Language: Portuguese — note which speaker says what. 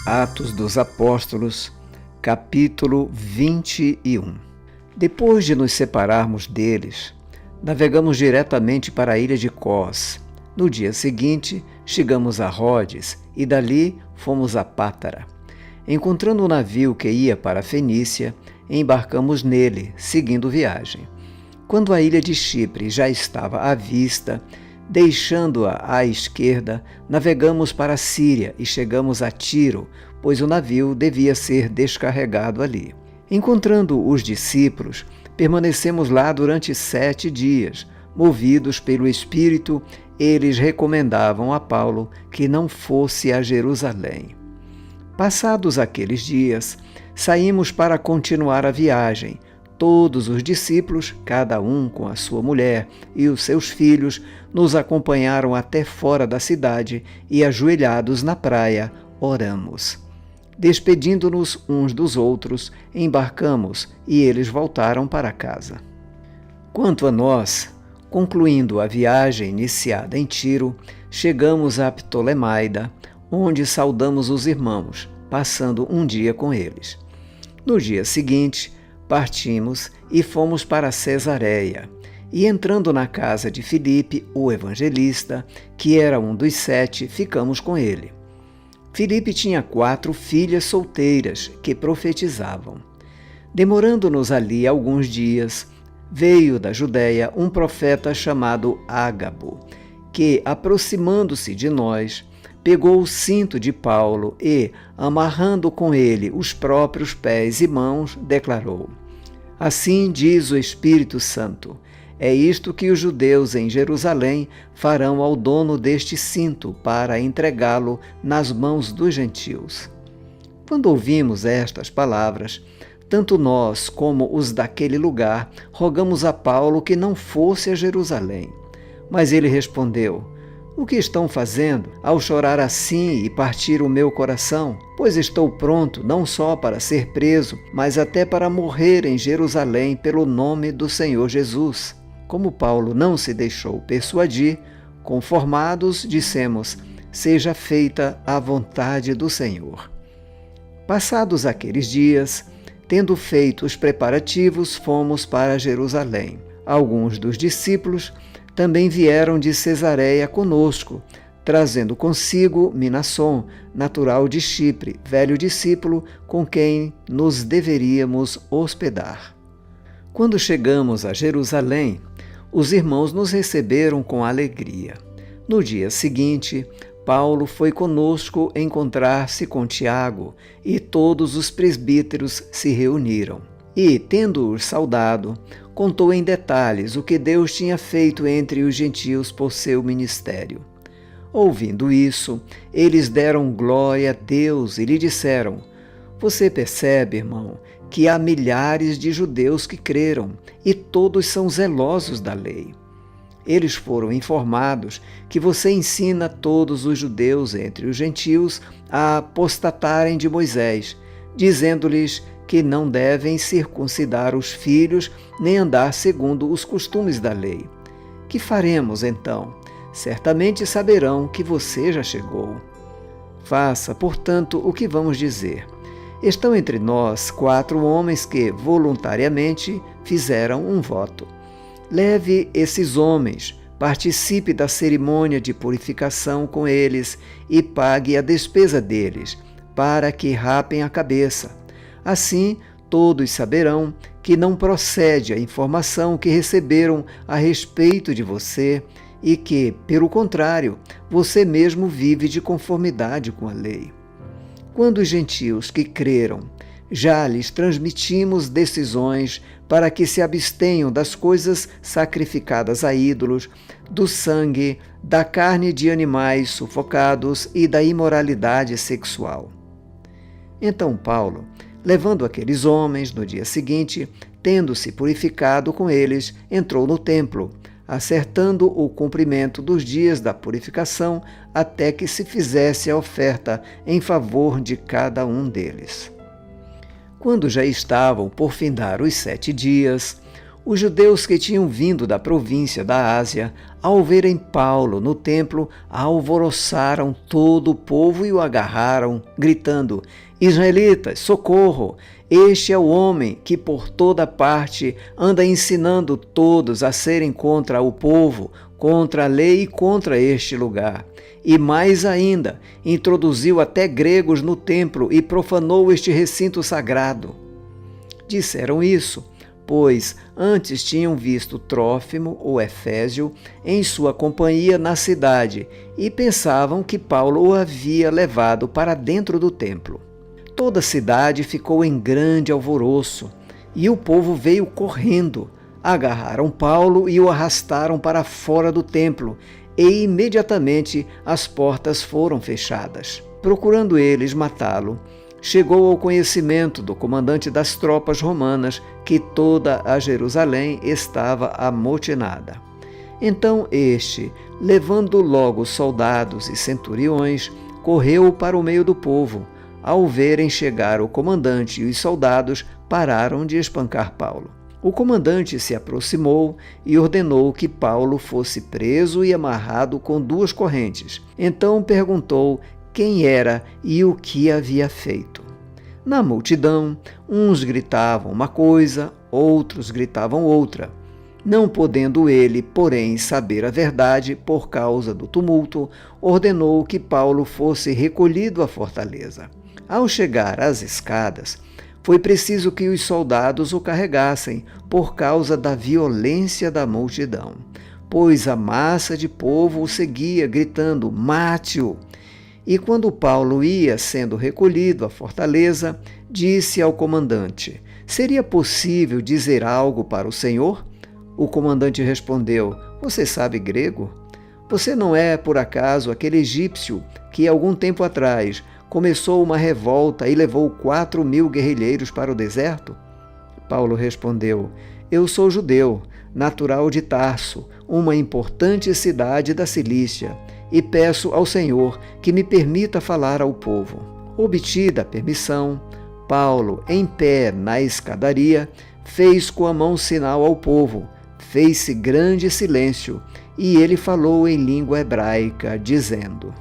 Speaker 1: Atos dos Apóstolos, capítulo 21. Depois de nos separarmos deles, navegamos diretamente para a ilha de Cós. No dia seguinte, chegamos a Rhodes e dali fomos a Pátara. Encontrando um navio que ia para a Fenícia, embarcamos nele, seguindo viagem. Quando a ilha de Chipre já estava à vista, deixando-a à esquerda, navegamos para a Síria e chegamos a Tiro, pois o navio devia ser descarregado ali. Encontrando os discípulos, permanecemos lá durante 7 dias. Movidos pelo Espírito, eles recomendavam a Paulo que não fosse a Jerusalém. Passados aqueles dias, saímos para continuar a viagem. Todos os discípulos, cada um com a sua mulher e os seus filhos, nos acompanharam até fora da cidade e, ajoelhados na praia, oramos. Despedindo-nos uns dos outros, embarcamos e eles voltaram para casa. Quanto a nós, concluindo a viagem iniciada em Tiro, chegamos a Ptolemaida, onde saudamos os irmãos, passando um dia com eles. No dia seguinte, partimos e fomos para Cesareia, e entrando na casa de Filipe, o evangelista, que era um dos 7, ficamos com ele. Filipe tinha 4 filhas solteiras que profetizavam. Demorando-nos ali alguns dias, veio da Judéia um profeta chamado Ágabo, que, aproximando-se de nós, pegou o cinto de Paulo e, amarrando com ele os próprios pés e mãos, declarou: Assim diz o Espírito Santo, é isto que os judeus em Jerusalém farão ao dono deste cinto para entregá-lo nas mãos dos gentios. Quando ouvimos estas palavras, tanto nós como os daquele lugar rogamos a Paulo que não fosse a Jerusalém. Mas ele respondeu: O que estão fazendo ao chorar assim e partir o meu coração? Pois estou pronto não só para ser preso, mas até para morrer em Jerusalém pelo nome do Senhor Jesus. Como Paulo não se deixou persuadir, conformados, dissemos: Seja feita a vontade do Senhor. Passados aqueles dias, tendo feito os preparativos, fomos para Jerusalém. Alguns dos discípulos também vieram de Cesareia conosco, trazendo consigo Minasson, natural de Chipre, velho discípulo com quem nos deveríamos hospedar. Quando chegamos a Jerusalém, os irmãos nos receberam com alegria. No dia seguinte, Paulo foi conosco encontrar-se com Tiago, e todos os presbíteros se reuniram. E, tendo-os saudado, contou em detalhes o que Deus tinha feito entre os gentios por seu ministério. Ouvindo isso, eles deram glória a Deus e lhe disseram: Você percebe, irmão, que há milhares de judeus que creram, e todos são zelosos da lei. Eles foram informados que você ensina todos os judeus entre os gentios a apostatarem de Moisés, dizendo-lhes que não devem circuncidar os filhos nem andar segundo os costumes da lei. Que faremos, então? Certamente saberão que você já chegou. Faça, portanto, o que vamos dizer. Estão entre nós 4 homens que, voluntariamente, fizeram um voto. Leve esses homens, participe da cerimônia de purificação com eles e pague a despesa deles, para que rapem a cabeça. Assim, todos saberão que não procede a informação que receberam a respeito de você e que, pelo contrário, você mesmo vive de conformidade com a lei. Quando os gentios que creram, já lhes transmitimos decisões para que se abstenham das coisas sacrificadas a ídolos, do sangue, da carne de animais sufocados e da imoralidade sexual. Então Paulo, levando aqueles homens, no dia seguinte, tendo-se purificado com eles, entrou no templo, acertando o cumprimento dos dias da purificação até que se fizesse a oferta em favor de cada um deles. Quando já estavam por findar os 7 dias, Os judeus que tinham vindo da província da Ásia, ao verem Paulo no templo, alvoroçaram todo o povo e o agarraram, gritando: Israelitas, socorro! Este é o homem que por toda parte anda ensinando todos a serem contra o povo, contra a lei e contra este lugar. E mais ainda, introduziu até gregos no templo e profanou este recinto sagrado. Disseram isso, pois antes tinham visto Trófimo, o Efésio, em sua companhia na cidade e pensavam que Paulo o havia levado para dentro do templo. Toda a cidade ficou em grande alvoroço e o povo veio correndo. Agarraram Paulo e o arrastaram para fora do templo e imediatamente as portas foram fechadas. Procurando eles matá-lo, chegou ao conhecimento do comandante das tropas romanas que toda a Jerusalém estava amotinada. Então este, levando logo soldados e centuriões, correu para o meio do povo. Ao verem chegar o comandante e os soldados, pararam de espancar Paulo. O comandante se aproximou e ordenou que Paulo fosse preso e amarrado com 2 correntes. Então perguntou quem era e o que havia feito. Na multidão, uns gritavam uma coisa, outros gritavam outra. Não podendo ele, porém, saber a verdade por causa do tumulto, ordenou que Paulo fosse recolhido à fortaleza. Ao chegar às escadas, foi preciso que os soldados o carregassem por causa da violência da multidão, pois a massa de povo o seguia, gritando: mate-o! E quando Paulo ia sendo recolhido à fortaleza, disse ao comandante: seria possível dizer algo para o Senhor? O comandante respondeu: você sabe grego? Você não é, por acaso, aquele egípcio que, algum tempo atrás, começou uma revolta e levou 4.000 guerrilheiros para o deserto? Paulo respondeu: eu sou judeu, natural de Tarso, uma importante cidade da Cilícia, e peço ao Senhor que me permita falar ao povo. Obtida a permissão, Paulo, em pé na escadaria, fez com a mão sinal ao povo. Fez-se grande silêncio, e ele falou em língua hebraica, dizendo: